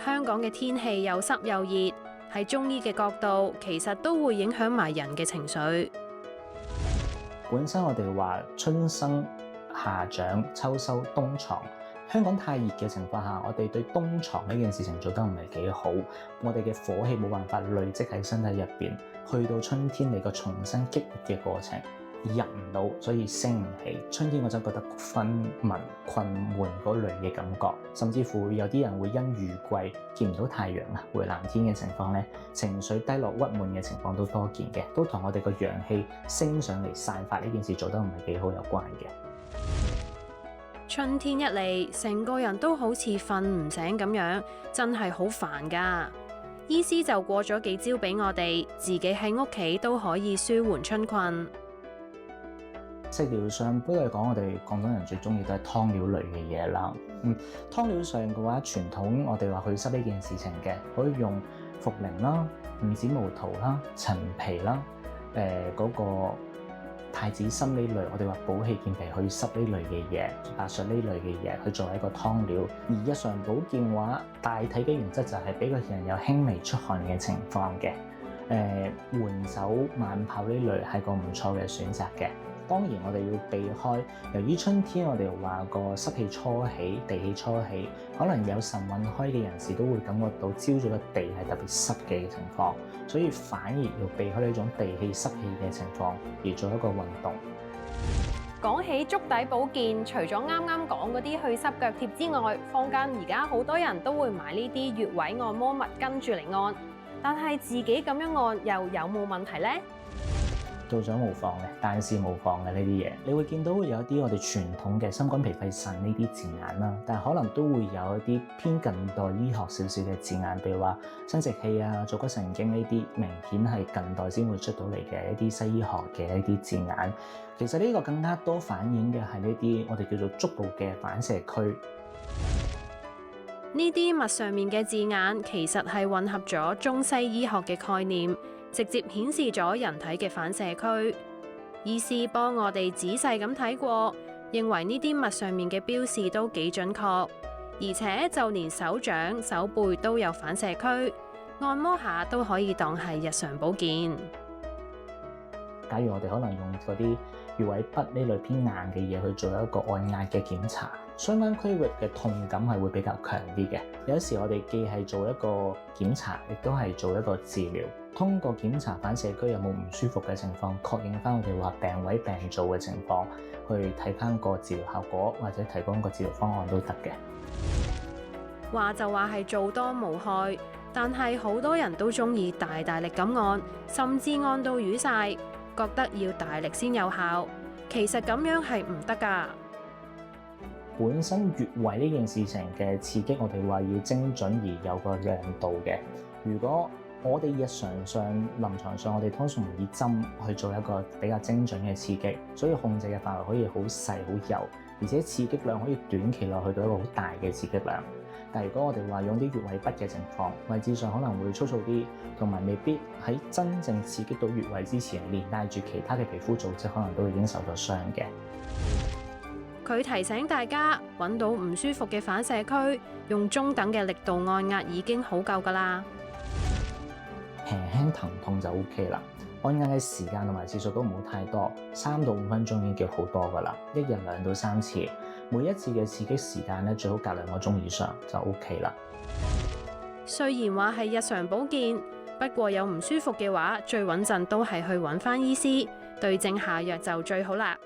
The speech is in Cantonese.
香港嘅天氣又濕又熱，喺中醫嘅角度，其實都會影響埋人嘅情緒。本身我哋話春生、夏長、秋收、冬藏。香港太熱嘅情況下，我哋對冬藏呢件事情做得唔係幾好，我哋嘅火氣冇辦法累積喺身體入邊，去到春天嚟個重新激活嘅過程，入唔到，所以升唔起。春天我就覺得昏迷、困悶嗰類嘅感覺，甚至乎有啲人會因雨季見唔到太陽啊，回南天嘅情況咧，情緒低落、鬱悶嘅情況都多見嘅，都同我哋個陽氣升上嚟散發呢件事做得唔係幾好有關嘅。春天一嚟，成個人都好似瞓唔醒咁樣，真係好煩噶。醫師就過咗幾招俾我哋，自己喺屋企都可以舒緩春困。食療上，不過嚟講，我哋廣東人最中意都係湯料類嘅嘢啦。湯料上嘅話，傳統我哋話祛濕呢件事情嘅，可以用茯苓啦、五子毛桃啦、陳皮啦，嗰個太子參呢類，我哋話補氣健脾祛濕呢類嘅嘢，白術呢類嘅嘢去作為一個湯料。而日常保健嘅話，大體嘅原則就係俾個人有輕微出汗嘅情況嘅。換酒、慢泡呢類係個唔錯嘅選擇嘅。當然我哋要避開，由於春天我哋話個濕氣初起、地氣初起，可能有腎運開嘅人士都會感覺到朝早嘅地係特別濕嘅情況，所以反而要避開呢種地氣濕氣嘅情況而做一個運動。講起足底保健，除咗啱啱講嗰啲去濕腳貼之外，坊間而家好多人都會買呢啲穴位按摩物跟住嚟按，但係自己咁樣按又有冇問題呢？做咗無妨嘅，但是無妨嘅呢啲嘢，你會見到會有一啲我哋傳統嘅心肝脾肺腎呢啲字眼啦，但係可能都會有一啲偏近代醫學少少嘅字眼，譬如話生殖器啊、坐骨神經呢啲，明顯係近代先會出到嚟嘅一啲西醫學嘅一啲字眼。其實呢個更加多反映嘅係呢啲我哋叫做足部嘅反射區。呢啲物上面嘅字眼，其實係混合咗中西醫學嘅概念，直接顯示咗人體嘅反射區。醫師幫我哋仔細咁睇過，認為呢啲物上面嘅標示都幾準確，而且就連手掌、手背都有反射區，按摩下都可以當係日常保健。假如我哋可能用嗰啲穴位筆呢類偏硬嘅嘢去做一個按壓嘅檢查，相關區域嘅痛感係會比較強啲嘅。有時我哋既係做一個檢查，亦都係做一個治療。通過檢查反射區有冇唔舒服嘅情況，確認翻我哋話病位病灶嘅情況，去睇翻個治療效果或者提供個治療方案都得嘅。話就話係做多無害，但係好多人都中意大力咁按，甚至按到瘀晒，覺得要大力先有效。其實咁樣係唔得㗎。本身穴位呢件事情嘅刺激，我哋話要精準而有個量度嘅。如果我哋日常上、臨床上，我哋通常以針去做一個比較精準嘅刺激，所以控制嘅範圍可以好細好幼，而且刺激量可以短期內去到一個好大嘅刺激量。但如果我哋話用啲穴位筆嘅情況，位置上可能會粗糙啲，同埋未必喺真正刺激到穴位之前，連帶住其他嘅皮膚組織可能都已經受咗傷嘅。佢提醒大家揾到唔舒服嘅反射區，用中等嘅力度按壓已經好夠㗎啦。輕輕疼痛就 OK 啦，按壓嘅時間同埋次數都唔好太多，3到5分鐘已經叫好多㗎啦。一日2到3次，每一次嘅刺激時間咧最好隔2個鐘以上就 OK 啦。雖然話係日常保健，不過有唔舒服嘅話，最穩陣都係去揾返醫師對症下藥就最好啦。